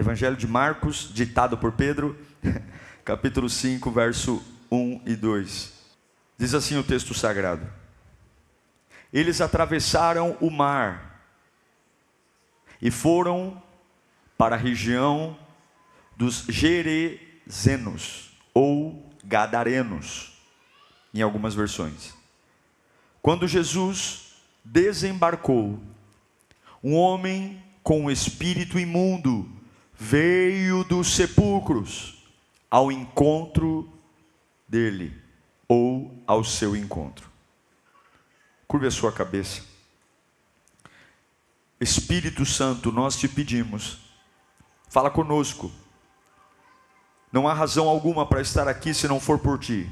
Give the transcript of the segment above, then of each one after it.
Evangelho de Marcos, ditado por Pedro, capítulo 5, verso 1 e 2. Diz assim o texto sagrado: eles atravessaram o mar e foram para a região dos Gerezenos, ou Gadarenos, em algumas versões. Quando Jesus desembarcou, um homem com um espírito imundo veio dos sepulcros ao encontro dele, ou ao seu encontro. Curve a sua cabeça. Espírito Santo, nós te pedimos, fala conosco. Não há razão alguma para estar aqui se não for por ti.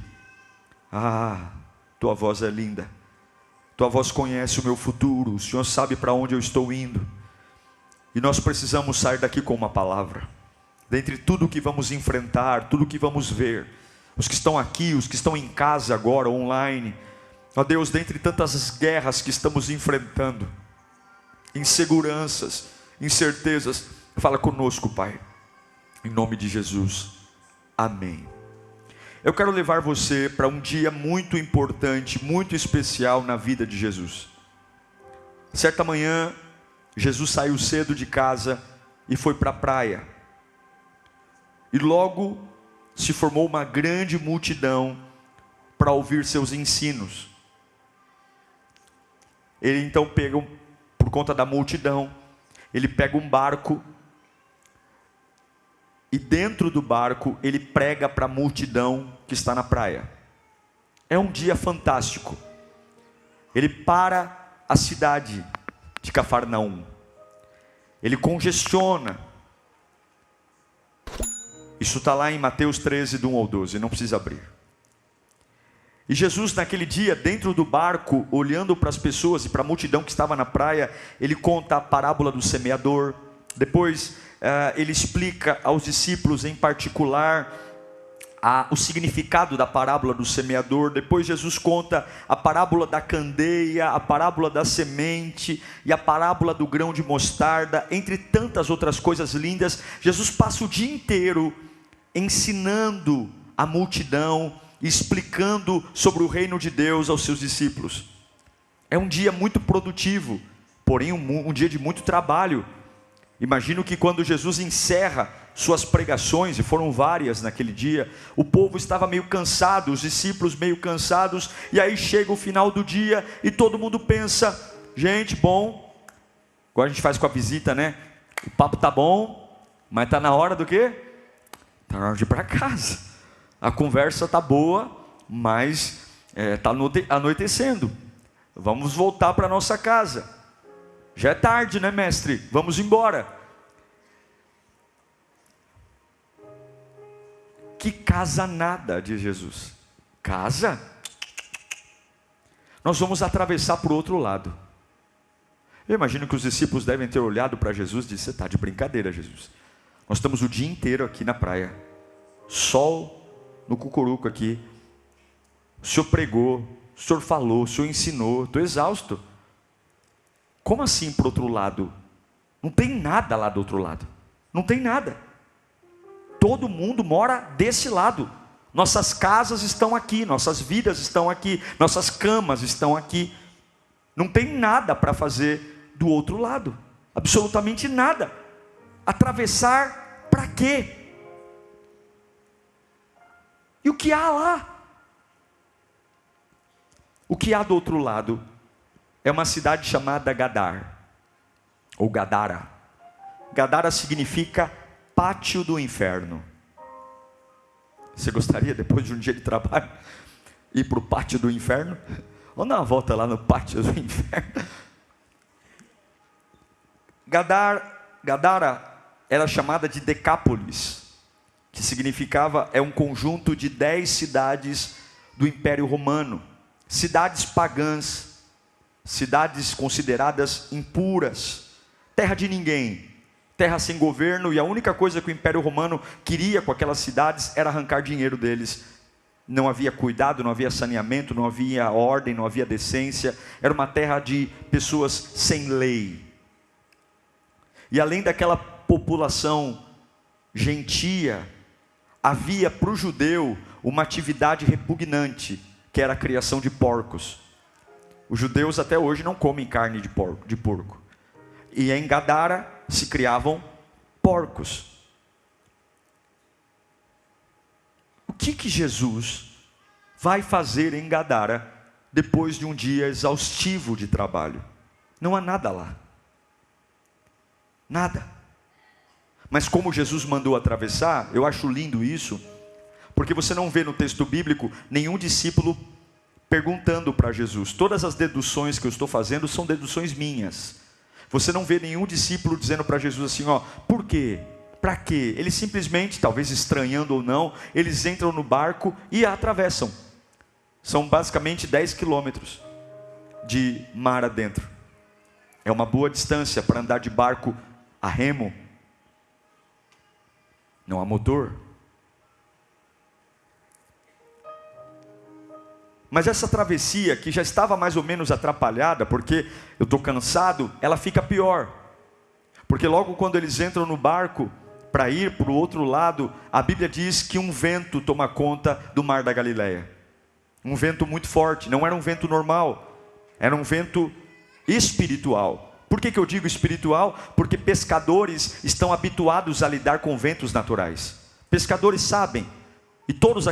Ah, tua voz é linda. Tua voz conhece o meu futuro. O Senhor sabe para onde eu estou indo. E nós precisamos sair daqui com uma palavra. Dentre tudo que vamos enfrentar, tudo que vamos ver, os que estão aqui, os que estão em casa agora, online, ó Deus, dentre tantas guerras que estamos enfrentando, inseguranças, incertezas, fala conosco, Pai, em nome de Jesus, amém. Eu quero levar você para um dia muito importante, muito especial na vida de Jesus. Certa manhã, Jesus saiu cedo de casa e foi para a praia. E logo se formou uma grande multidão para ouvir seus ensinos. Ele então pega, por conta da multidão, ele pega um barco, e dentro do barco ele prega para a multidão que está na praia. É um dia fantástico. Ele para a cidade de Cafarnaum. Ele congestiona. Isso está lá em Mateus 13, do 1 ao 12, não precisa abrir. E Jesus naquele dia, dentro do barco, olhando para as pessoas e para a multidão que estava na praia, ele conta a parábola do semeador. Depois ele explica aos discípulos em particular o significado da parábola do semeador. Depois Jesus conta a parábola da candeia, a parábola da semente e a parábola do grão de mostarda, entre tantas outras coisas lindas. Jesus passa o dia inteiro ensinando a multidão, explicando sobre o reino de Deus aos seus discípulos. É um dia muito produtivo, porém um dia de muito trabalho. Imagino que quando Jesus encerra suas pregações, e foram várias naquele dia, o povo estava meio cansado, os discípulos meio cansados, e aí chega o final do dia, e todo mundo pensa, gente, bom, igual a gente faz com a visita, né? O papo tá bom, mas está na hora do quê? Está na hora de ir para casa. A conversa tá boa, mas está anoitecendo. Vamos voltar para nossa casa. Já é tarde, né, mestre? Vamos embora. Que casa nada, diz Jesus. Casa? Nós vamos atravessar para o outro lado. Eu imagino que os discípulos devem ter olhado para Jesus e disse: você está de brincadeira, Jesus. Nós estamos o dia inteiro aqui na praia. Sol no cucuruco aqui. O Senhor pregou, o Senhor falou, o Senhor ensinou. Estou exausto. Como assim para o outro lado? Não tem nada lá do outro lado. Não tem nada. Todo mundo mora desse lado. Nossas casas estão aqui, nossas vidas estão aqui, nossas camas estão aqui. Não tem nada para fazer do outro lado. Absolutamente nada. Atravessar para quê? E o que há lá? O que há do outro lado é uma cidade chamada Gadar, ou Gadara. Gadara significa pátio do inferno. Você gostaria, depois de um dia de trabalho, ir para o pátio do inferno? Vamos dar uma volta lá no pátio do inferno. Gadara era chamada de Decápolis, que significava, é um conjunto de 10 cidades do Império Romano. Cidades pagãs, cidades consideradas impuras, terra de ninguém, terra sem governo, e a única coisa que o Império Romano queria com aquelas cidades era arrancar dinheiro deles. Não havia cuidado, não havia saneamento, não havia ordem, não havia decência. Era uma terra de pessoas sem lei. E além daquela população gentia, havia para o judeu uma atividade repugnante, que era a criação de porcos. Os judeus até hoje não comem carne de porco. E em Gadara se criavam porcos. O que Jesus vai fazer em Gadara depois de um dia exaustivo de trabalho? Não há nada lá. Nada. Mas como Jesus mandou atravessar, eu acho lindo isso, porque você não vê no texto bíblico nenhum discípulo perguntando para Jesus. Todas as deduções que eu estou fazendo são deduções minhas. Você não vê nenhum discípulo dizendo para Jesus assim, por quê? Para quê? Eles simplesmente, talvez estranhando ou não, eles entram no barco e a atravessam. São basicamente 10 quilômetros de mar adentro. É uma boa distância para andar de barco a remo. Não há motor. Mas essa travessia, que já estava mais ou menos atrapalhada, porque eu estou cansado, ela fica pior. Porque logo quando eles entram no barco, para ir para o outro lado, a Bíblia diz que um vento toma conta do mar da Galileia. Um vento muito forte, não era um vento normal, era um vento espiritual. Por que eu digo espiritual? Porque pescadores estão habituados a lidar com ventos naturais. Pescadores sabem. E todos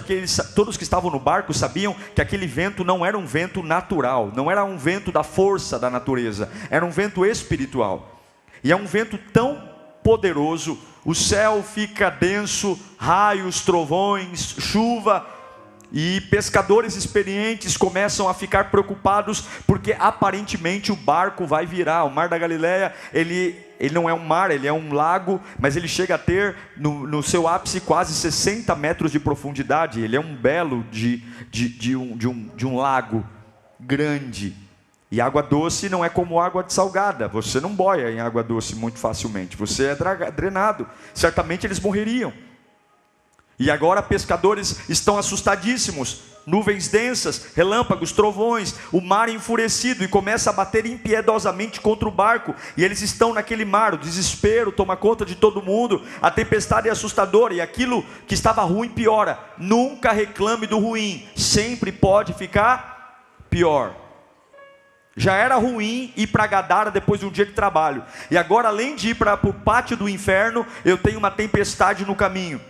que estavam no barco sabiam que aquele vento não era um vento natural, não era um vento da força da natureza, era um vento espiritual. E é um vento tão poderoso, o céu fica denso, raios, trovões, chuva, e pescadores experientes começam a ficar preocupados, porque aparentemente o barco vai virar. O mar da Galileia, ele não é um mar, ele é um lago, mas ele chega a ter no seu ápice quase 60 metros de profundidade. Ele é um belo de um lago grande. E água doce não é como água salgada, você não boia em água doce muito facilmente, você é drenado, certamente eles morreriam. E agora pescadores estão assustadíssimos, nuvens densas, relâmpagos, trovões, o mar enfurecido, e começa a bater impiedosamente contra o barco, e eles estão naquele mar, o desespero toma conta de todo mundo, a tempestade é assustadora, e aquilo que estava ruim piora. Nunca reclame do ruim, sempre pode ficar pior. Já era ruim ir para Gadara depois de um dia de trabalho, e agora além de ir para o pátio do inferno, eu tenho uma tempestade no caminho.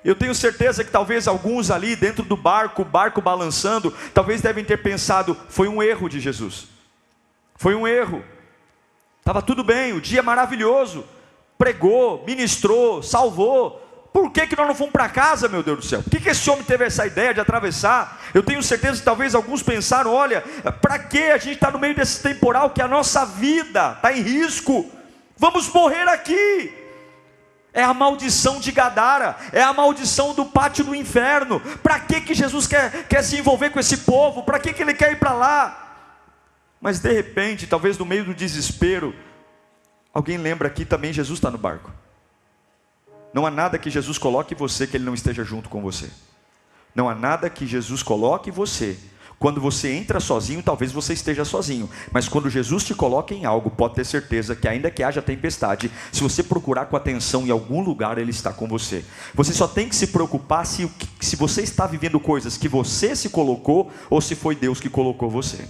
Eu tenho certeza que talvez alguns ali dentro do barco, o barco balançando, talvez devem ter pensado, foi um erro de Jesus. Foi um erro. Estava tudo bem, o dia maravilhoso. Pregou, ministrou, salvou. Por que nós não fomos para casa, meu Deus do céu? Por que esse homem teve essa ideia de atravessar? Eu tenho certeza que talvez alguns pensaram, olha, para que a gente está no meio desse temporal que a nossa vida está em risco? Vamos morrer aqui. É a maldição de Gadara, é a maldição do pátio do inferno. Para que Jesus quer se envolver com esse povo? Para que ele quer ir para lá? Mas de repente, talvez no meio do desespero, alguém lembra que também Jesus está no barco. Não há nada que Jesus coloque em você que ele não esteja junto com você. Não há nada que Jesus coloque em você. Quando você entra sozinho, talvez você esteja sozinho, mas quando Jesus te coloca em algo, pode ter certeza que ainda que haja tempestade, se você procurar com atenção em algum lugar, ele está com você. Você só tem que se preocupar se você está vivendo coisas que você se colocou, ou se foi Deus que colocou você.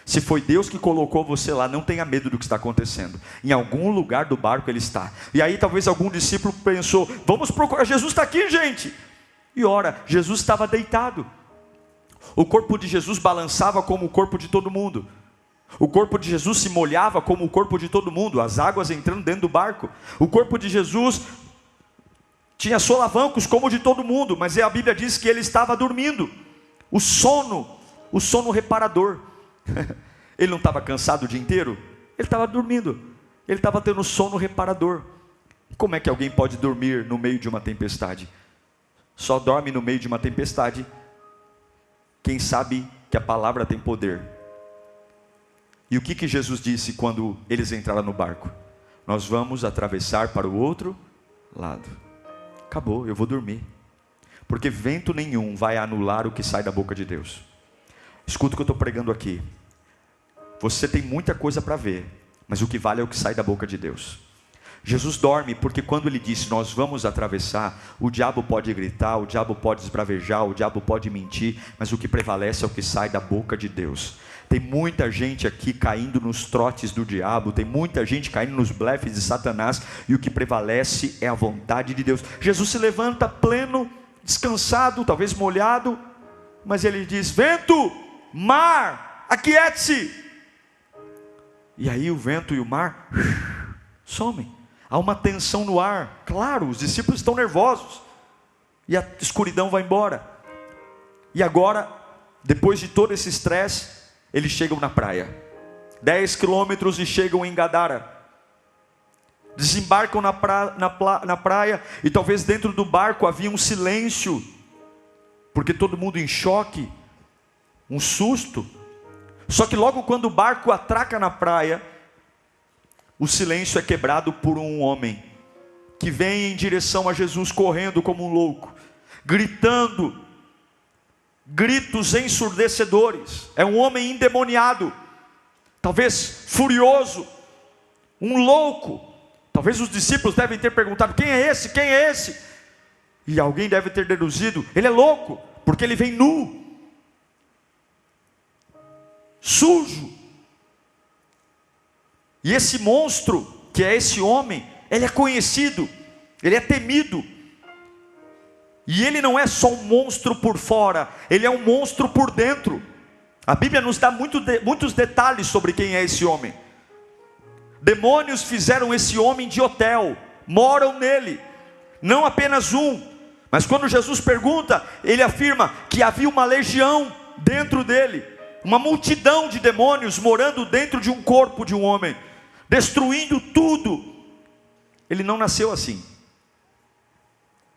Se foi Deus que colocou você lá, não tenha medo do que está acontecendo. Em algum lugar do barco ele está. E aí talvez algum discípulo pensou, vamos procurar, Jesus está aqui, gente. E ora, Jesus estava deitado. O corpo de Jesus balançava como o corpo de todo mundo. O corpo de Jesus se molhava como o corpo de todo mundo, as águas entrando dentro do barco. O corpo de Jesus tinha solavancos como o de todo mundo, mas a Bíblia diz que ele estava dormindo. O sono reparador. Ele não estava cansado o dia inteiro? Ele estava dormindo. Ele estava tendo sono reparador. Como é que alguém pode dormir no meio de uma tempestade? Só dorme no meio de uma tempestade quem sabe que a palavra tem poder. E o que Jesus disse quando eles entraram no barco? Nós vamos atravessar para o outro lado. Acabou, eu vou dormir. Porque vento nenhum vai anular o que sai da boca de Deus. Escuta o que eu estou pregando aqui. Você tem muita coisa para ver, mas o que vale é o que sai da boca de Deus. Jesus dorme porque quando ele disse nós vamos atravessar, o diabo pode gritar, o diabo pode esbravejar, o diabo pode mentir, mas o que prevalece é o que sai da boca de Deus. Tem muita gente aqui caindo nos trotes do diabo, tem muita gente caindo nos blefes de Satanás, e o que prevalece é a vontade de Deus. Jesus se levanta pleno, descansado, talvez molhado, mas ele diz: vento, mar, aquiete-se. E aí o vento e o mar somem. Há uma tensão no ar, claro, os discípulos estão nervosos, e a escuridão vai embora. E agora, depois de todo esse estresse, eles chegam na praia, 10 quilômetros e chegam em Gadara, desembarcam na praia, e talvez dentro do barco havia um silêncio, porque todo mundo em choque, um susto. Só que logo quando o barco atraca na praia, o silêncio é quebrado por um homem, que vem em direção a Jesus correndo como um louco, gritando, gritos ensurdecedores. É um homem endemoniado, talvez furioso, um louco. Talvez os discípulos devem ter perguntado: quem é esse? Quem é esse? E alguém deve ter deduzido: ele é louco, porque ele vem nu, sujo. E esse monstro, que é esse homem, ele é conhecido, ele é temido. E ele não é só um monstro por fora, ele é um monstro por dentro. A Bíblia nos dá muitos detalhes sobre quem é esse homem. Demônios fizeram esse homem de hotel, moram nele, não apenas um, mas quando Jesus pergunta, ele afirma que havia uma legião dentro dele, uma multidão de demônios morando dentro de um corpo de um homem, destruindo tudo. Ele não nasceu assim.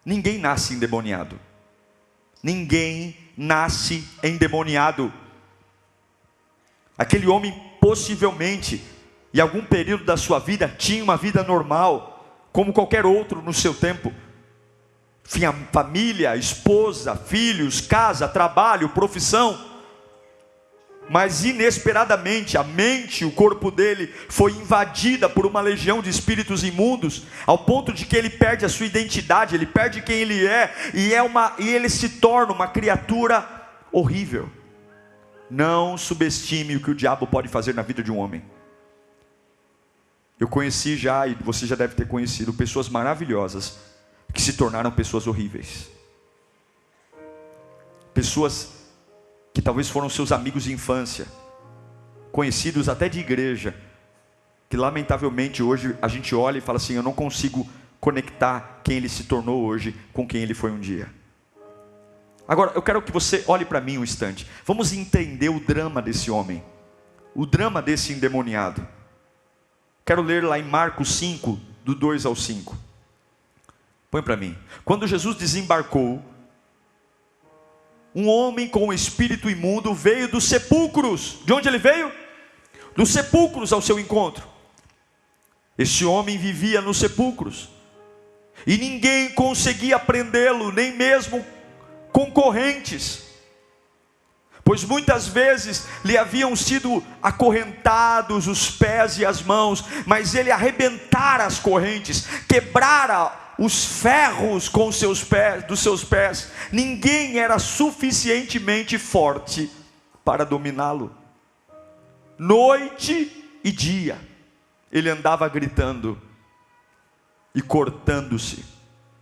Ninguém nasce endemoniado. Ninguém nasce endemoniado. Aquele homem possivelmente, em algum período da sua vida, tinha uma vida normal, como qualquer outro no seu tempo. Tinha família, esposa, filhos, casa, trabalho, profissão. Mas inesperadamente a mente, o corpo dele foi invadida por uma legião de espíritos imundos, ao ponto de que ele perde a sua identidade, ele perde quem ele é, e ele se torna uma criatura horrível. Não subestime o que o diabo pode fazer na vida de um homem. Eu conheci já, e você já deve ter conhecido, pessoas maravilhosas que se tornaram pessoas horríveis. Pessoas que talvez foram seus amigos de infância, conhecidos até de igreja, que lamentavelmente hoje a gente olha e fala assim: eu não consigo conectar quem ele se tornou hoje com quem ele foi um dia. Agora eu quero que você olhe para mim um instante. Vamos entender o drama desse homem, o drama desse endemoniado. Quero ler lá em Marcos 5, do 2 ao 5. Põe para mim. Quando Jesus desembarcou, um homem com um espírito imundo veio dos sepulcros. De onde ele veio? Dos sepulcros ao seu encontro. Esse homem vivia nos sepulcros, e ninguém conseguia prendê-lo, nem mesmo concorrentes, pois muitas vezes lhe haviam sido acorrentados os pés e as mãos, mas ele arrebentara as correntes, quebrara os ferros com dos seus pés. Ninguém era suficientemente forte para dominá-lo. Noite e dia ele andava gritando e cortando-se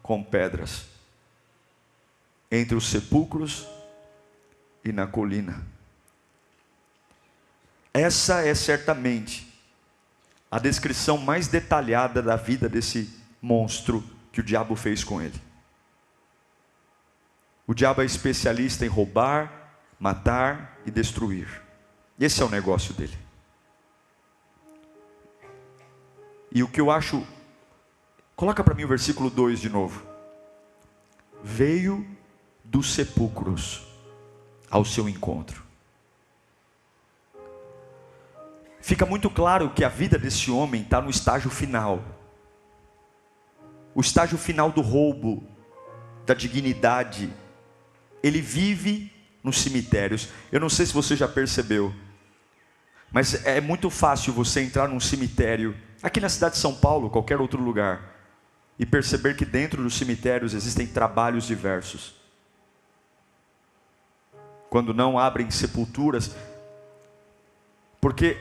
com pedras entre os sepulcros e na colina. Essa é certamente a descrição mais detalhada da vida desse monstro que o diabo fez com ele. O diabo é especialista em roubar, matar e destruir. Esse é o negócio dele. E o que eu acho, coloca para mim o versículo 2 de novo. Veio dos sepulcros ao seu encontro. Fica muito claro que a vida desse homem está no estágio final. O estágio final do roubo, da dignidade. Ele vive nos cemitérios. Eu não sei se você já percebeu, mas é muito fácil você entrar num cemitério aqui na cidade de São Paulo, qualquer outro lugar, e perceber que dentro dos cemitérios existem trabalhos diversos. Quando não abrem sepulturas, porque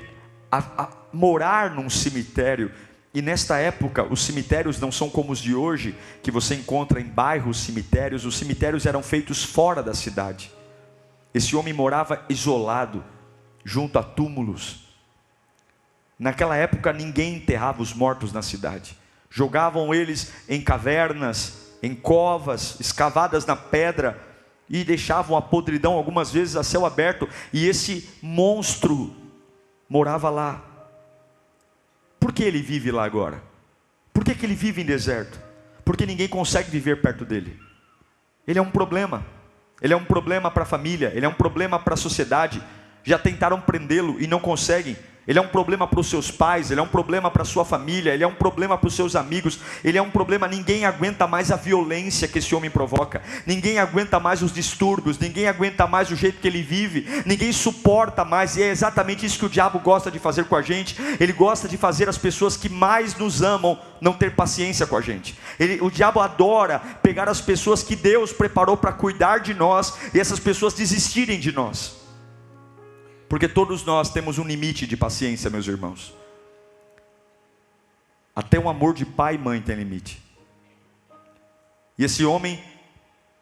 morar num cemitério, e nesta época os cemitérios não são como os de hoje, que você encontra em bairros cemitérios. Os cemitérios eram feitos fora da cidade. Esse homem morava isolado, junto a túmulos. Naquela época ninguém enterrava os mortos na cidade. Jogavam eles em cavernas, em covas, escavadas na pedra, e deixavam a podridão algumas vezes a céu aberto, e esse monstro morava lá. Por que ele vive lá agora? Por que ele vive em deserto? Porque ninguém consegue viver perto dele. Ele é um problema. Ele é um problema para a família, ele é um problema para a sociedade. Já tentaram prendê-lo e não conseguem. Ele é um problema para os seus pais, ele é um problema para a sua família, ele é um problema para os seus amigos, ele é um problema. Ninguém aguenta mais a violência que esse homem provoca, ninguém aguenta mais os distúrbios, ninguém aguenta mais o jeito que ele vive, ninguém suporta mais. E é exatamente isso que o diabo gosta de fazer com a gente. Ele gosta de fazer as pessoas que mais nos amam não ter paciência com a gente. O diabo adora pegar as pessoas que Deus preparou para cuidar de nós, e essas pessoas desistirem de nós. Porque todos nós temos um limite de paciência, meus irmãos. Até o amor de pai e mãe tem limite. E esse homem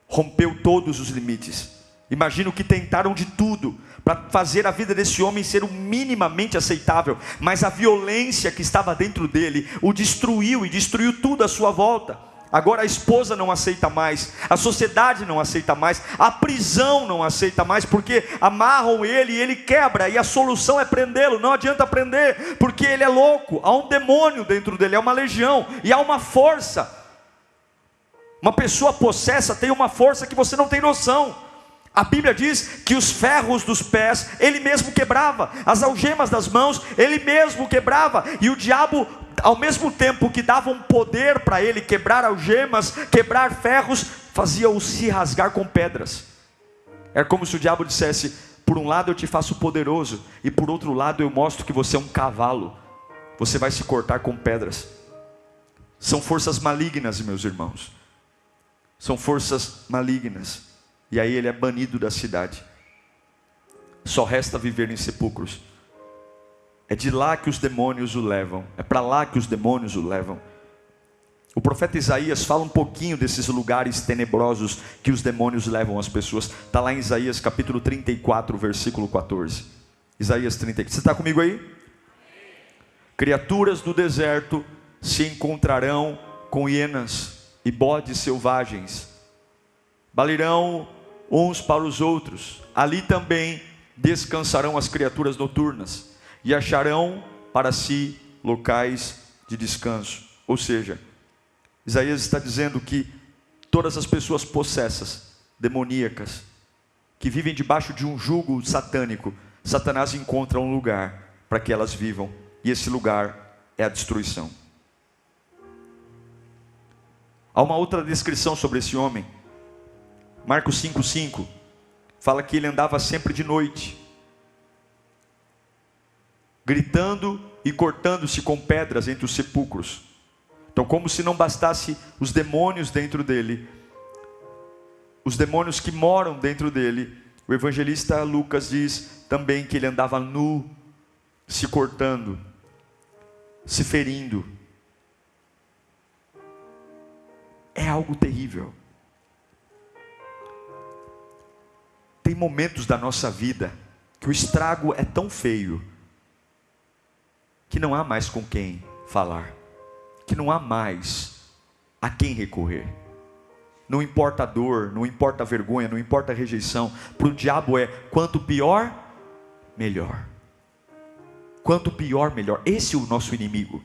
rompeu todos os limites. Imagino que tentaram de tudo para fazer a vida desse homem ser o minimamente aceitável. Mas a violência que estava dentro dele o destruiu, e destruiu tudo à sua volta. Agora a esposa não aceita mais, a sociedade não aceita mais, a prisão não aceita mais, porque amarram ele e ele quebra, e a solução é prendê-lo. Não adianta prender, porque ele é louco, há um demônio dentro dele, há uma legião, e há uma força. Uma pessoa possessa tem uma força que você não tem noção. A Bíblia diz que os ferros dos pés ele mesmo quebrava, as algemas das mãos ele mesmo quebrava, e o diabo, ao mesmo tempo que dava um poder para ele quebrar algemas, quebrar ferros, fazia-o se rasgar com pedras. É como se o diabo dissesse: por um lado eu te faço poderoso, e por outro lado eu mostro que você é um cavalo, você vai se cortar com pedras. São forças malignas, meus irmãos, são forças malignas. E aí ele é banido da cidade, só resta viver em sepulcros. É de lá que os demônios o levam, é para lá que os demônios o levam. O profeta Isaías fala um pouquinho desses lugares tenebrosos que os demônios levam as pessoas. Está lá em Isaías capítulo 34, versículo 14. Isaías 34, você está comigo aí? Criaturas do deserto se encontrarão com hienas e bodes selvagens, balirão uns para os outros. Ali também descansarão as criaturas noturnas, e acharão para si locais de descanso. Ou seja, Isaías está dizendo que todas as pessoas possessas, demoníacas, que vivem debaixo de um jugo satânico, Satanás encontra um lugar para que elas vivam, e esse lugar é a destruição. Há uma outra descrição sobre esse homem. Marcos 5,5 fala que ele andava sempre de noite, gritando e cortando-se com pedras entre os sepulcros. Então, como se não bastasse os demônios dentro dele, os demônios que moram dentro dele, o evangelista Lucas diz também que ele andava nu, se cortando, se ferindo. É algo terrível. Tem momentos da nossa vida que o estrago é tão feio que não há mais com quem falar, que não há mais a quem recorrer. Não importa a dor, não importa a vergonha, não importa a rejeição. Para o diabo é quanto pior, melhor. Quanto pior, melhor. Esse é o nosso inimigo.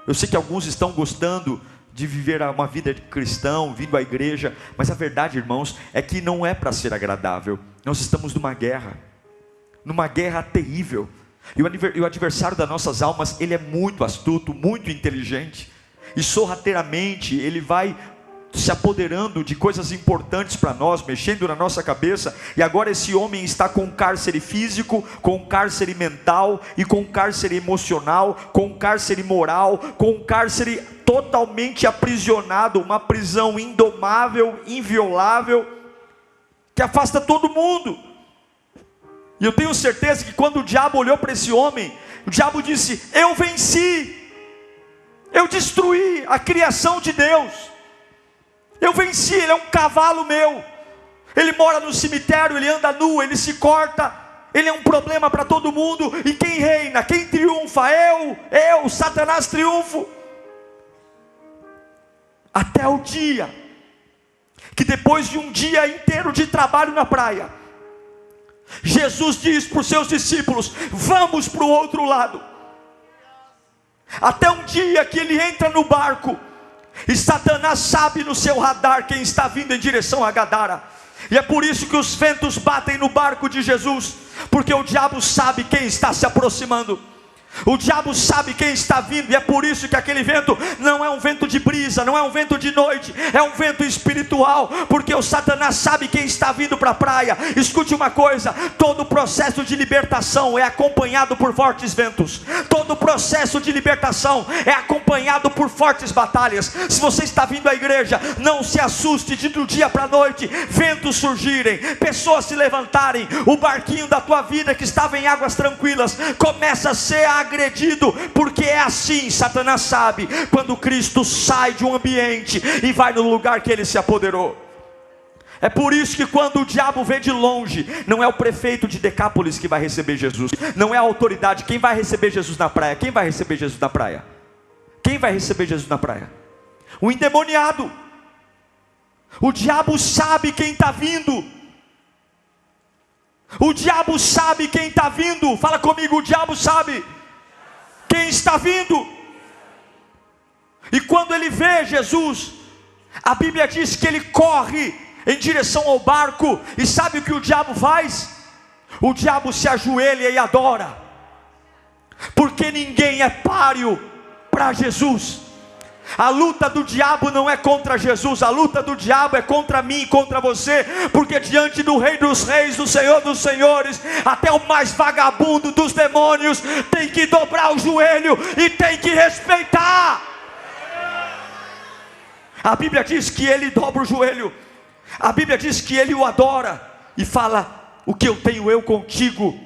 Eu sei que alguns estão gostando de viver uma vida de cristão, vindo à igreja, mas a verdade, irmãos, é que não é para ser agradável. Nós estamos numa guerra terrível, e o adversário das nossas almas, ele é muito astuto, muito inteligente, e sorrateiramente ele vai se apoderando de coisas importantes para nós, mexendo na nossa cabeça, e agora esse homem está com um cárcere físico, com um cárcere mental, e com um cárcere emocional, com um cárcere moral, com um cárcere totalmente aprisionado, uma prisão indomável, inviolável, que afasta todo mundo. E eu tenho certeza que quando o diabo olhou para esse homem, o diabo disse: eu venci, eu destruí a criação de Deus, eu venci, ele é um cavalo meu, ele mora no cemitério, ele anda nu, ele se corta, ele é um problema para todo mundo, e quem reina, quem triunfa? Eu, Satanás triunfo. Até o dia, que depois de um dia inteiro de trabalho na praia, Jesus diz para os seus discípulos: vamos para o outro lado. Até um dia que ele entra no barco, e Satanás sabe no seu radar quem está vindo em direção a Gadara, e é por isso que os ventos batem no barco de Jesus, porque o diabo sabe quem está se aproximando. O diabo sabe quem está vindo, e é por isso que aquele vento não é um vento de brisa, não é um vento de noite, é um vento espiritual, porque o Satanás sabe quem está vindo para a praia. Escute uma coisa: todo processo de libertação é acompanhado por fortes ventos, todo processo de libertação é acompanhado por fortes batalhas. Se você está vindo à igreja, não se assuste de do dia para a noite ventos surgirem, pessoas se levantarem, o barquinho da tua vida que estava em águas tranquilas começa a ser agredido, porque é assim. Satanás sabe quando Cristo sai de um ambiente e vai no lugar que ele se apoderou. É por isso que quando o diabo vê de longe, não é o prefeito de Decápolis que vai receber Jesus, não é a autoridade. Quem vai receber Jesus na praia? Quem vai receber Jesus na praia? Quem vai receber Jesus na praia? O endemoniado. O diabo sabe quem está vindo. O diabo sabe quem está vindo. Fala comigo: o diabo sabe quem está vindo. E quando ele vê Jesus, a Bíblia diz que ele corre em direção ao barco, e sabe o que o diabo faz? O diabo se ajoelha e adora, porque ninguém é páreo para Jesus. A luta do diabo não é contra Jesus, a luta do diabo é contra mim e contra você, porque diante do Rei dos Reis, do Senhor dos Senhores, até o mais vagabundo dos demônios tem que dobrar o joelho e tem que respeitar. A Bíblia diz que ele dobra o joelho, a Bíblia diz que ele o adora e fala: o que eu tenho eu contigo,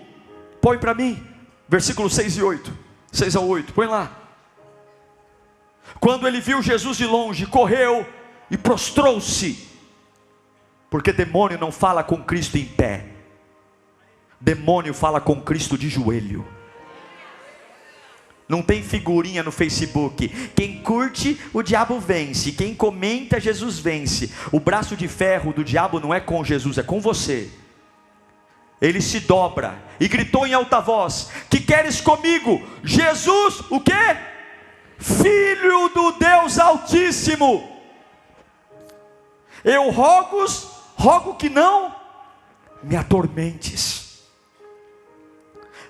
põe para mim, versículos 6 e 8, 6 a 8, põe lá. Quando ele viu Jesus de longe, correu e prostrou-se, porque demônio não fala com Cristo em pé, demônio fala com Cristo de joelho. Não tem figurinha no Facebook: quem curte, o diabo vence, quem comenta, Jesus vence. O braço de ferro do diabo não é com Jesus, é com você. Ele se dobra e gritou em alta voz: que queres comigo, Jesus, o quê? Filho do Deus Altíssimo, eu rogo que não me atormentes.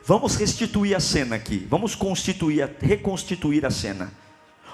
Vamos restituir a cena aqui, vamos reconstituir a cena.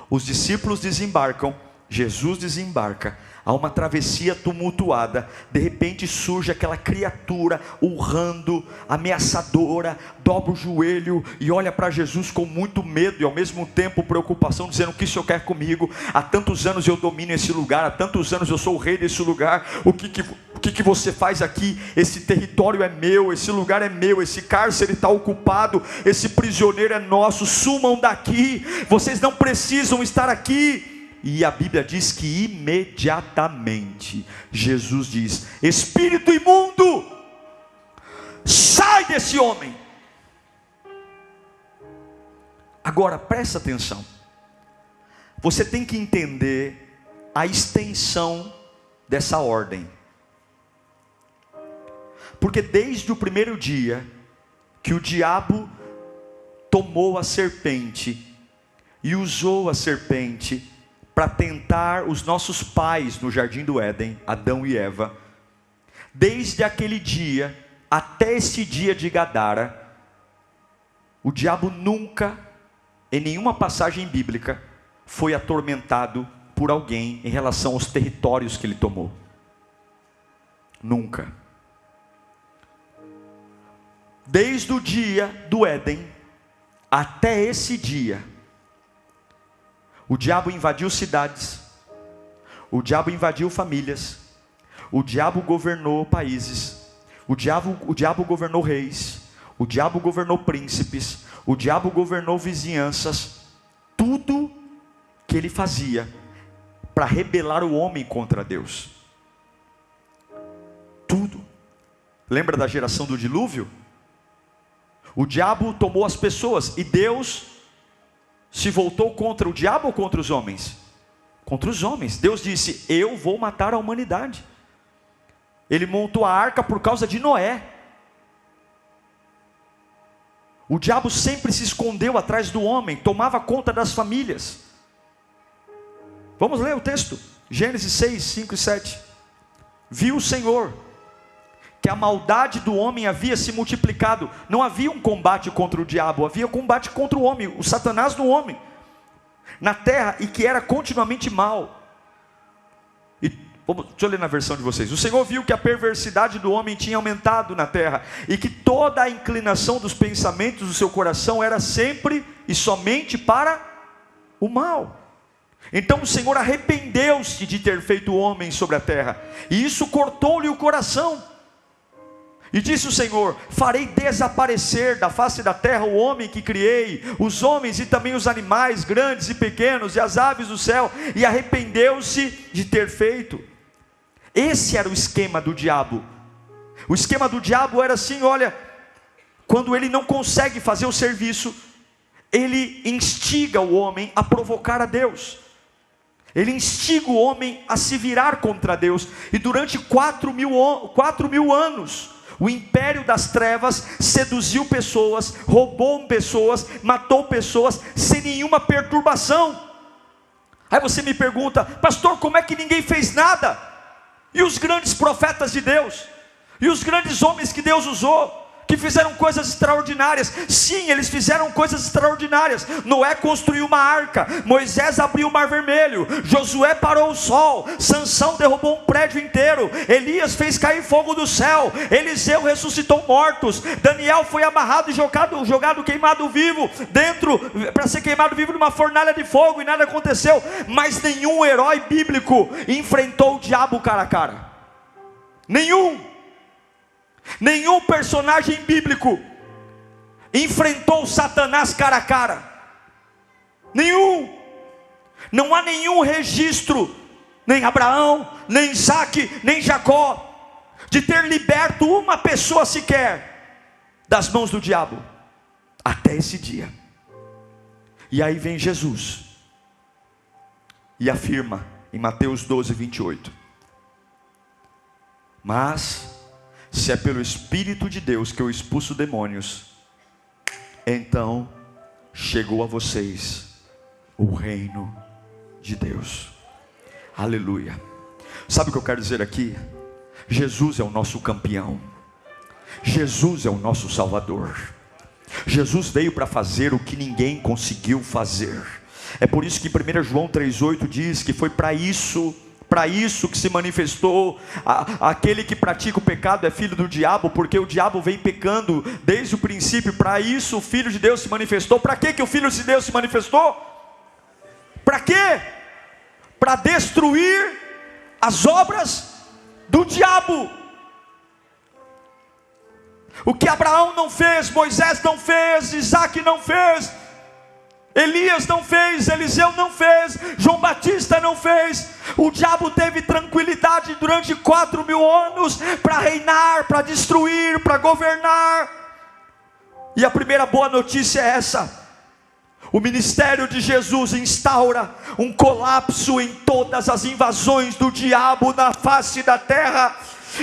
Os discípulos desembarcam, Jesus desembarca, há uma travessia tumultuada, de repente surge aquela criatura urrando, ameaçadora, dobra o joelho e olha para Jesus com muito medo e ao mesmo tempo preocupação, dizendo: o que o Senhor quer comigo? Há tantos anos eu domino esse lugar, há tantos anos eu sou o rei desse lugar, o que você faz aqui? Esse território é meu, esse lugar é meu, esse cárcere está ocupado, esse prisioneiro é nosso, sumam daqui, vocês não precisam estar aqui. E a Bíblia diz que imediatamente Jesus diz: espírito imundo, sai desse homem. Agora presta atenção, você tem que entender a extensão dessa ordem, porque desde o primeiro dia que o diabo tomou a serpente e usou a serpente para tentar os nossos pais no jardim do Éden, Adão e Eva, desde aquele dia até esse dia de Gadara, o diabo nunca, em nenhuma passagem bíblica, foi atormentado por alguém em relação aos territórios que ele tomou. Nunca. Desde o dia do Éden até esse dia, o diabo invadiu cidades, o diabo invadiu famílias, o diabo governou países, o diabo governou reis, o diabo governou príncipes, o diabo governou vizinhanças. Tudo que ele fazia para rebelar o homem contra Deus. Tudo. Lembra da geração do dilúvio? O diabo tomou as pessoas e Deus se voltou contra o diabo ou contra os homens? Contra os homens. Deus disse: eu vou matar a humanidade. Ele montou a arca por causa de Noé. O diabo sempre se escondeu atrás do homem, tomava conta das famílias. Vamos ler o texto, Gênesis 6, 5 e 7. Viu o Senhor que a maldade do homem havia se multiplicado. Não havia um combate contra o diabo, havia combate contra o homem, o Satanás no homem, na terra, e que era continuamente mal. Deixa eu ler na versão de vocês. O Senhor viu que a perversidade do homem tinha aumentado na terra, e que toda a inclinação dos pensamentos do seu coração era sempre e somente para o mal. Então o Senhor arrependeu-se de ter feito o homem sobre a terra, e isso cortou-lhe o coração. E disse o Senhor: farei desaparecer da face da terra o homem que criei, os homens e também os animais, grandes e pequenos, e as aves do céu. E arrependeu-se de ter feito. Esse era o esquema do diabo. O esquema do diabo era assim: olha, quando ele não consegue fazer o serviço, ele instiga o homem a provocar a Deus. Ele instiga o homem a se virar contra Deus. E durante 4 mil anos, o império das trevas seduziu pessoas, roubou pessoas, matou pessoas, sem nenhuma perturbação. Aí você me pergunta: pastor, como é que ninguém fez nada? E os grandes profetas de Deus? E os grandes homens que Deus usou? Que fizeram coisas extraordinárias? Sim, eles fizeram coisas extraordinárias. Noé construiu uma arca, Moisés abriu o mar vermelho, Josué parou o sol, Sansão derrubou um prédio inteiro, Elias fez cair fogo do céu, Eliseu ressuscitou mortos, Daniel foi amarrado e jogado queimado vivo, para ser queimado vivo numa fornalha de fogo, e nada aconteceu. Mas nenhum herói bíblico enfrentou o diabo cara a cara. Nenhum personagem bíblico enfrentou Satanás cara a cara. Nenhum. Não há nenhum registro, nem Abraão, nem Isaque, nem Jacó, de ter liberto uma pessoa sequer das mãos do diabo, até esse dia. E aí vem Jesus e afirma em Mateus 12, 28: mas se é pelo Espírito de Deus que eu expulso demônios, então chegou a vocês o reino de Deus. Aleluia. Sabe o que eu quero dizer aqui? Jesus é o nosso campeão. Jesus é o nosso Salvador. Jesus veio para fazer o que ninguém conseguiu fazer. É por isso que 1 João 3,8 diz que foi para isso que se manifestou. Aquele que pratica o pecado é filho do diabo, porque o diabo vem pecando desde o princípio. Para isso o Filho de Deus se manifestou. Para que o Filho de Deus se manifestou? Para quê? Para destruir as obras do diabo. O que Abraão não fez, Moisés não fez, Isaque não fez, Elias não fez, Eliseu não fez, João Batista não fez. O diabo teve tranquilidade durante 4 mil anos para reinar, para destruir, para governar. E a primeira boa notícia é essa: o ministério de Jesus instaura um colapso em todas as invasões do diabo na face da terra.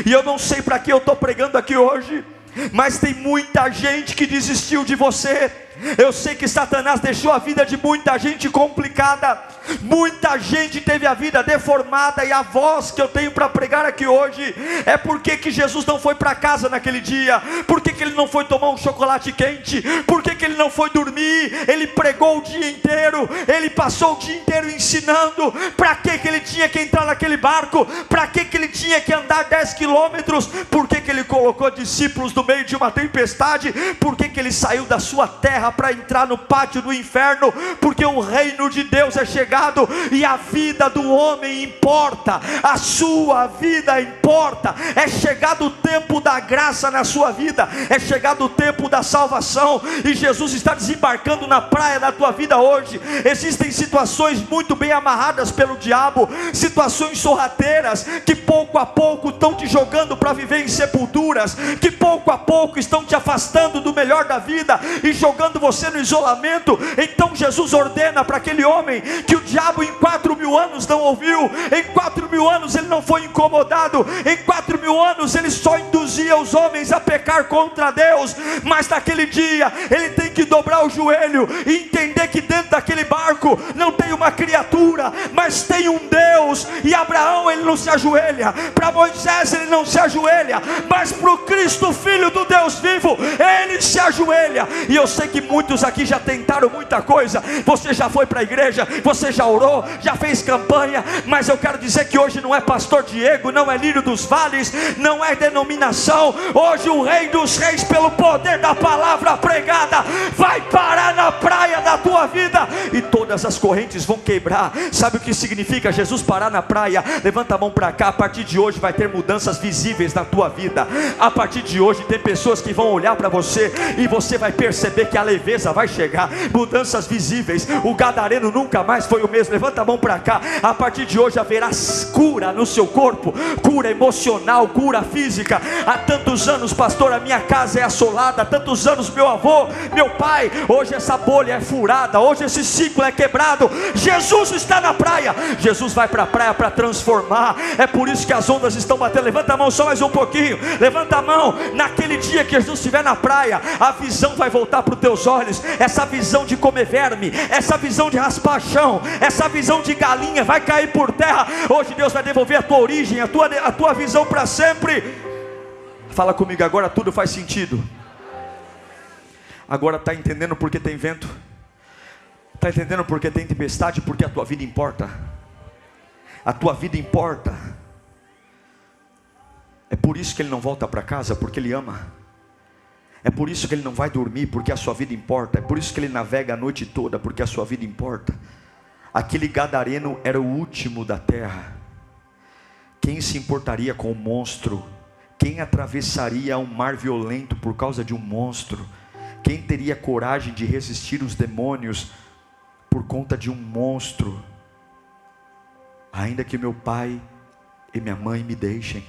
E eu não sei para que eu estou pregando aqui hoje, mas tem muita gente que desistiu de você, Eu sei que Satanás deixou a vida de muita gente complicada, muita gente teve a vida deformada, e a voz que eu tenho para pregar aqui hoje é porque que Jesus não foi para casa naquele dia, porque que ele não foi tomar um chocolate quente, porque que ele não foi dormir, ele pregou o dia inteiro, ele passou o dia inteiro ensinando. Para que ele tinha que entrar naquele barco? Para que ele tinha que andar 10 quilômetros? Por que ele colocou discípulos no meio de uma tempestade? Por que ele saiu da sua terra para entrar no pátio do inferno? Porque o reino de Deus é chegado, e a vida do homem importa, a sua vida importa. É chegado o tempo da graça na sua vida, é chegado o tempo da salvação, e Jesus está desembarcando na praia da tua vida hoje. Existem situações muito bem amarradas pelo diabo, situações sorrateiras, que pouco a pouco estão te jogando para viver em sepulturas, que pouco a pouco estão te afastando do melhor da vida e jogando você no isolamento. Então Jesus ordena para aquele homem que o diabo em 4.000 anos não ouviu, em 4.000 anos ele não foi incomodado, em 4.000 anos ele só induzia os homens a pecar contra Deus. Mas naquele dia ele tem que dobrar o joelho e entender que dentro daquele barco não tem uma criatura, mas tem um Deus. E Abraão ele não se ajoelha, para Moisés ele não se ajoelha, mas para o Cristo Filho do Deus vivo ele se ajoelha. E eu sei que muitos aqui já tentaram muita coisa, você já foi para a igreja, você já orou, já fez campanha, mas eu quero dizer que hoje não é pastor Diego, não é lírio dos vales, não é denominação. Hoje o Rei dos Reis, pelo poder da palavra pregada, vai parar na praia da tua vida, e todas as correntes vão quebrar. Sabe o que significa Jesus parar na praia? Levanta a mão para cá. A partir de hoje vai ter mudanças visíveis na tua vida. A partir de hoje tem pessoas que vão olhar para você, e você vai perceber que a leveza vai chegar. Mudanças visíveis. O gadareno nunca mais foi o mesmo. Levanta a mão para cá. A partir de hoje haverá cura no seu corpo, cura emocional, cura física. Há tantos anos, pastor, a minha casa é assolada, há tantos anos meu avô, meu pai, hoje essa bolha é furada, hoje esse ciclo é quebrado. Jesus está na praia, Jesus vai para a praia para transformar. É por isso que as ondas estão batendo. Levanta a mão só mais um pouquinho, levanta a mão. Naquele dia que Jesus estiver na praia, a visão vai voltar para os teus olhos. Essa visão de comer verme, essa visão de raspar chão, essa visão de galinha vai cair por terra. Hoje Deus vai devolver a tua origem, a tua visão para sempre. Fala comigo agora, tudo faz sentido. Agora está entendendo porque tem vento? Está entendendo porque tem tempestade? Porque a tua vida importa. A tua vida importa. É por isso que ele não volta para casa, porque ele ama. É por isso que ele não vai dormir, porque a sua vida importa. É por isso que ele navega a noite toda, porque a sua vida importa. Aquele gadareno era o último da terra. Quem se importaria com o monstro? Quem atravessaria um mar violento por causa de um monstro? Quem teria coragem de resistir os demônios por conta de um monstro? Ainda que meu pai e minha mãe me deixem,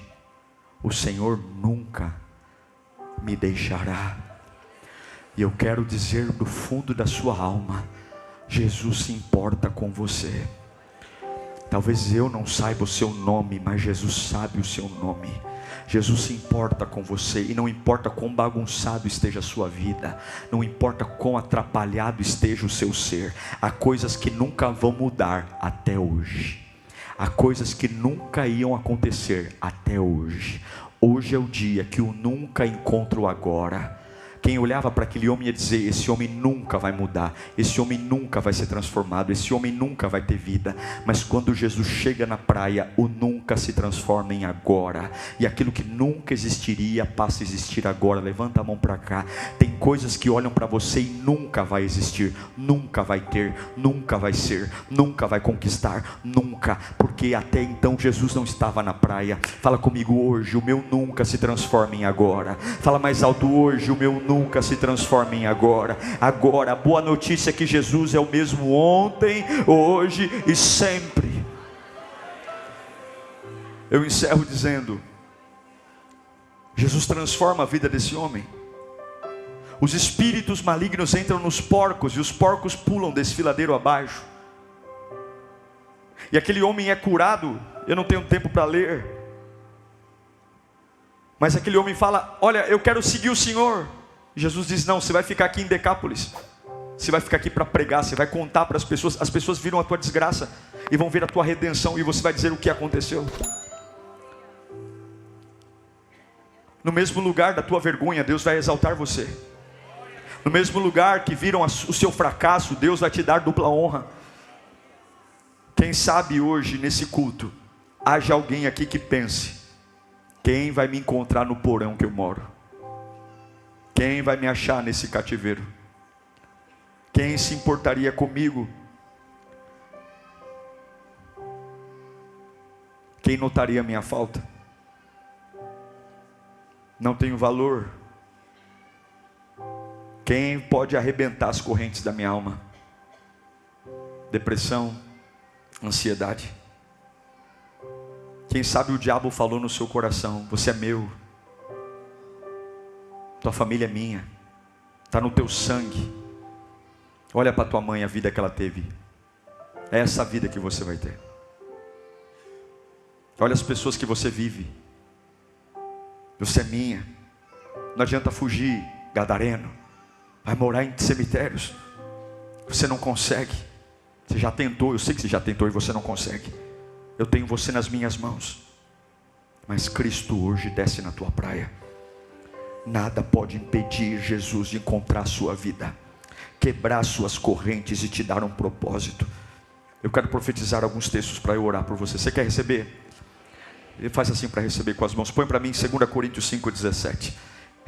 o Senhor nunca me deixará. E eu quero dizer do fundo da sua alma, Jesus se importa com você. Talvez eu não saiba o seu nome, mas Jesus sabe o seu nome. Jesus se importa com você, e não importa quão bagunçado esteja a sua vida, não importa quão atrapalhado esteja o seu ser. Há coisas que nunca vão mudar até hoje. Há coisas que nunca iam acontecer até hoje. Hoje é o dia que o nunca encontra o agora. Quem olhava para aquele homem ia dizer: esse homem nunca vai mudar, esse homem nunca vai ser transformado, esse homem nunca vai ter vida. Mas quando Jesus chega na praia, o nunca se transforma em agora, e aquilo que nunca existiria passa a existir agora. Levanta a mão para cá. Tem coisas que olham para você e nunca vai existir, nunca vai ter, nunca vai ser, nunca vai conquistar, nunca, porque até então Jesus não estava na praia. Fala comigo: hoje o meu nunca se transforma em agora. Fala mais alto: hoje o meu nunca se transforma em agora. Agora, a boa notícia é que Jesus é o mesmo ontem, hoje e sempre. Eu encerro dizendo: Jesus transforma a vida desse homem. Os espíritos malignos entram nos porcos, e os porcos pulam desfiladeiro abaixo, e aquele homem é curado. Eu não tenho tempo para ler, mas aquele homem fala: olha, eu quero seguir o Senhor. Jesus diz: não, você vai ficar aqui em Decápolis. Você vai ficar aqui para pregar, você vai contar para as pessoas viram a tua desgraça e vão ver a tua redenção, e você vai dizer o que aconteceu. No mesmo lugar da tua vergonha, Deus vai exaltar você. No mesmo lugar que viram o seu fracasso, Deus vai te dar dupla honra. Quem sabe hoje nesse culto haja alguém aqui que pense: quem vai me encontrar no porão que eu moro? Quem vai me achar nesse cativeiro? Quem se importaria comigo? Quem notaria a minha falta? Não tenho valor. Quem pode arrebentar as correntes da minha alma? Depressão, ansiedade. Quem sabe o diabo falou no seu coração: você é meu, tua família é minha, está no teu sangue. Olha para tua mãe, a vida que ela teve, é essa vida que você vai ter. Olha as pessoas que você vive, você é minha. Não adianta fugir, gadareno, vai morar em cemitérios, você não consegue. Você já tentou, eu sei que você já tentou e você não consegue. Eu tenho você nas minhas mãos. Mas Cristo hoje desce na tua praia. Nada pode impedir Jesus de encontrar a sua vida, quebrar suas correntes e te dar um propósito. Eu quero profetizar alguns textos para eu orar por você. Você quer receber? Ele faz assim para receber com as mãos. Põe para mim 2 Coríntios 5,17.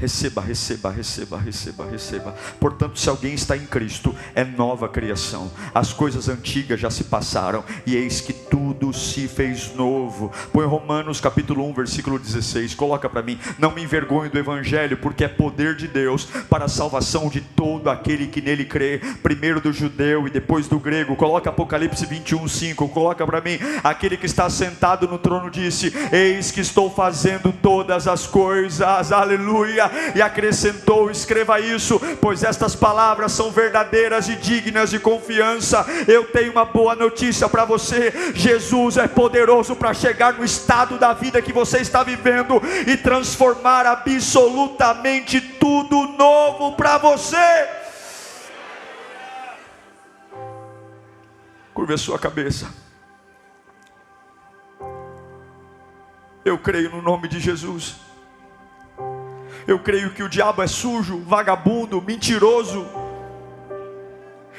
Receba, receba, receba, receba, receba. Portanto, se alguém está em Cristo, é nova criação. As coisas antigas já se passaram, e eis que tudo se fez novo. Põe Romanos capítulo 1, versículo 16. Coloca para mim: não me envergonhe do Evangelho, porque é poder de Deus para a salvação de todo aquele que nele crê, primeiro do judeu e depois do grego. Coloca Apocalipse 21:5. Coloca para mim: aquele que está sentado no trono disse: eis que estou fazendo todas as coisas. Aleluia. E acrescentou: escreva isso, pois estas palavras são verdadeiras e dignas de confiança. Eu tenho uma boa notícia para você: Jesus é poderoso para chegar no estado da vida que você está vivendo e transformar absolutamente tudo novo para você. Curva a sua cabeça. Eu creio no nome de Jesus. Eu creio que o diabo é sujo, vagabundo, mentiroso.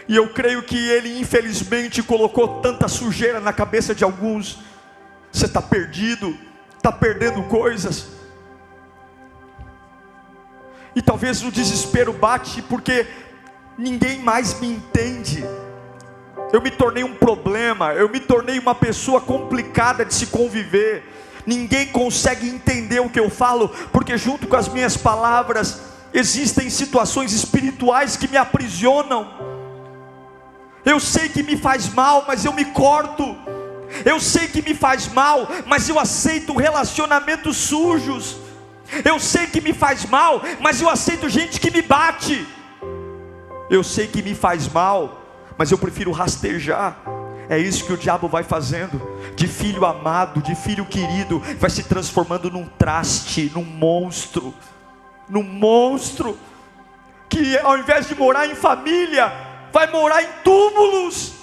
E eu creio que ele infelizmente colocou tanta sujeira na cabeça de alguns. Você está perdido, está perdendo coisas. E talvez o desespero bate porque ninguém mais me entende. Eu me tornei um problema, eu me tornei uma pessoa complicada de se conviver. Ninguém consegue entender o que eu falo, porque junto com as minhas palavras existem situações espirituais que me aprisionam. Eu sei que me faz mal, mas eu me corto. Eu sei que me faz mal, mas eu aceito relacionamentos sujos. Eu sei que me faz mal, mas eu aceito gente que me bate. Eu sei que me faz mal, mas eu prefiro rastejar. É isso que o diabo vai fazendo. De filho amado, de filho querido, vai se transformando num traste, num monstro. Num monstro que ao invés de morar em família, vai morar em túmulos,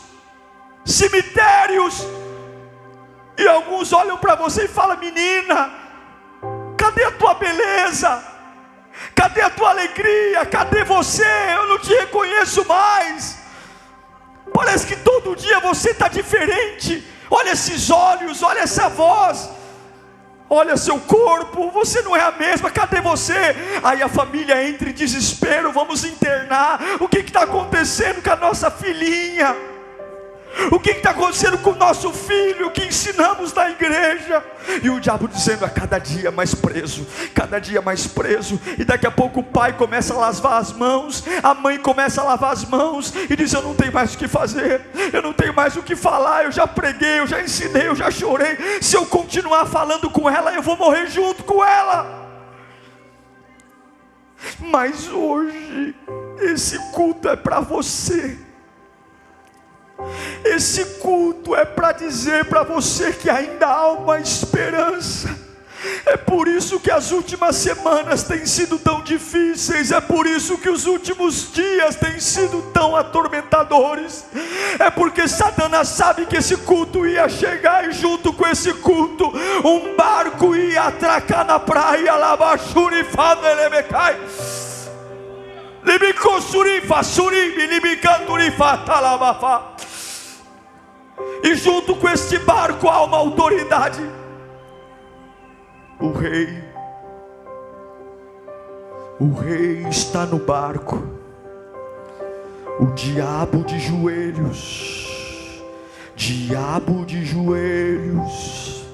cemitérios. E alguns olham para você e falam: menina, cadê a tua beleza? Cadê a tua alegria? Cadê você? Eu não te reconheço mais. Parece que todo dia você está diferente. Olha esses olhos, olha essa voz, olha seu corpo, você não é a mesma, cadê você? Aí a família entra em desespero: vamos internar. O que está acontecendo com a nossa filhinha? O que está acontecendo com o nosso filho que ensinamos na igreja? E o diabo dizendo: a cada dia mais preso, cada dia mais preso. E daqui a pouco o pai começa a lavar as mãos, a mãe começa a lavar as mãos e diz: eu não tenho mais o que fazer, eu não tenho mais o que falar, eu já preguei, eu já ensinei, eu já chorei. Se eu continuar falando com ela, eu vou morrer junto com ela. Mas hoje esse culto é para você. Esse culto é para dizer para você que ainda há uma esperança. É por isso que as últimas semanas têm sido tão difíceis, é por isso que os últimos dias têm sido tão atormentadores. É porque Satanás sabe que esse culto ia chegar, e junto com esse culto um barco ia atracar na praia. E junto com este barco há uma autoridade. O rei está no barco. O diabo de joelhos, diabo de joelhos,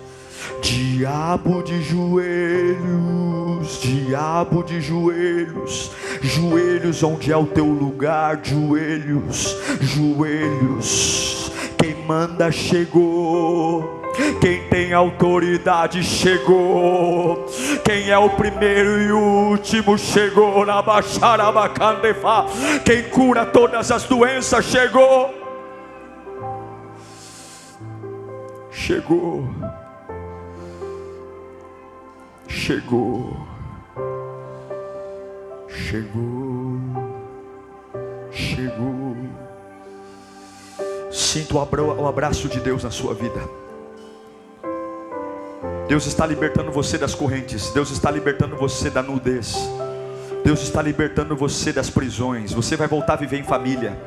diabo de joelhos, diabo de joelhos, joelhos onde é o teu lugar, joelhos, joelhos. Quem manda chegou. Quem tem autoridade chegou. Quem é o primeiro e o último chegou. Na Baixarabacandefa. Quem cura todas as doenças chegou. Chegou. Chegou. Chegou. Chegou. Sinta o abraço de Deus na sua vida. Deus está libertando você das correntes. Deus está libertando você da nudez. Deus está libertando você das prisões. Você vai voltar a viver em família.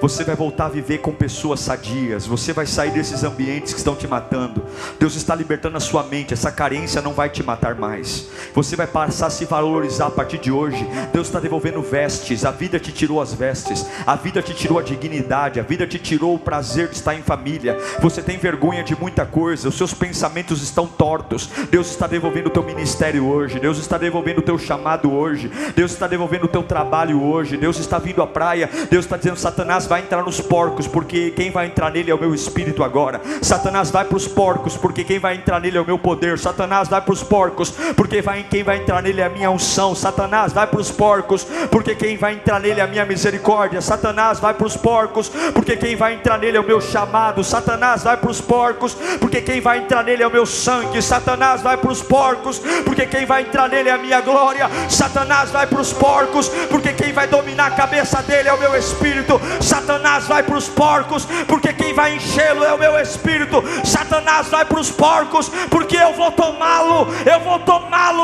Você vai voltar a viver com pessoas sadias. Você vai sair desses ambientes que estão te matando. Deus está libertando a sua mente. Essa carência não vai te matar mais. Você vai passar a se valorizar a partir de hoje. Deus está devolvendo vestes. A vida te tirou as vestes. A vida te tirou a dignidade. A vida te tirou o prazer de estar em família. Você tem vergonha de muita coisa. Os seus pensamentos estão tortos. Deus está devolvendo o teu ministério hoje. Deus está devolvendo o teu chamado hoje. Deus está devolvendo o teu trabalho hoje. Deus está vindo à praia. Deus está dizendo: Satanás vai entrar nos porcos, porque quem vai entrar nele é o meu espírito agora. Satanás vai para os porcos, porque quem vai entrar nele é o meu poder. Satanás vai para os porcos, porque quem vai entrar nele é a minha unção. Satanás vai para os porcos, porque quem vai entrar nele é a minha misericórdia. Satanás vai para os porcos, porque quem vai entrar nele é o meu chamado. Satanás vai para os porcos, porque quem vai entrar nele é o meu sangue. Satanás vai para os porcos, porque quem vai entrar nele é a minha glória. Satanás vai para os porcos, porque quem vai dominar a cabeça dele é o meu espírito. Satanás vai para os porcos, porque quem vai enchê-lo é o meu espírito. Satanás vai para os porcos, porque eu vou tomá-lo,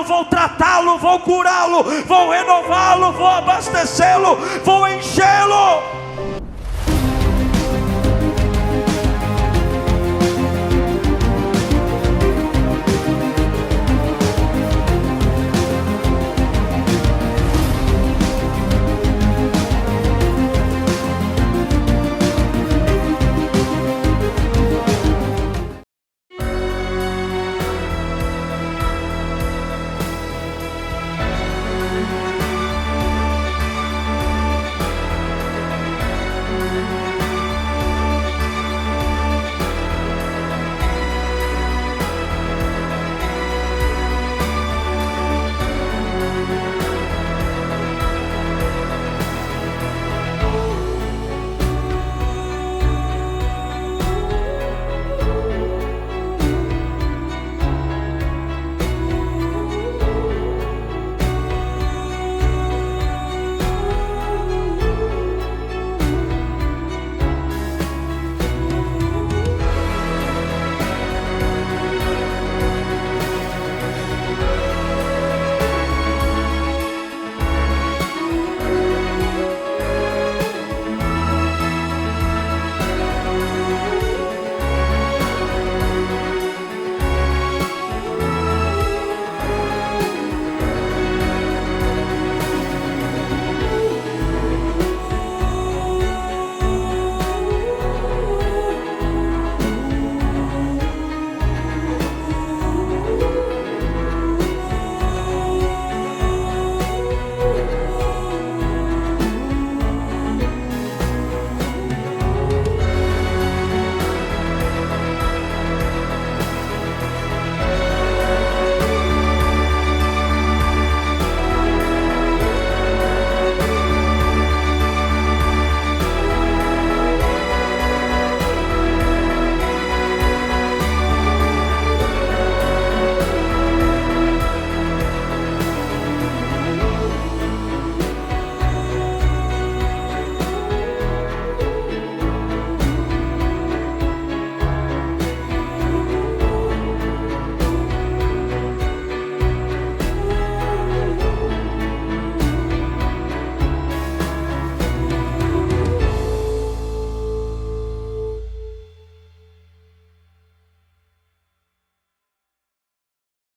vou tratá-lo, vou curá-lo, vou renová-lo, vou abastecê-lo, vou enchê-lo.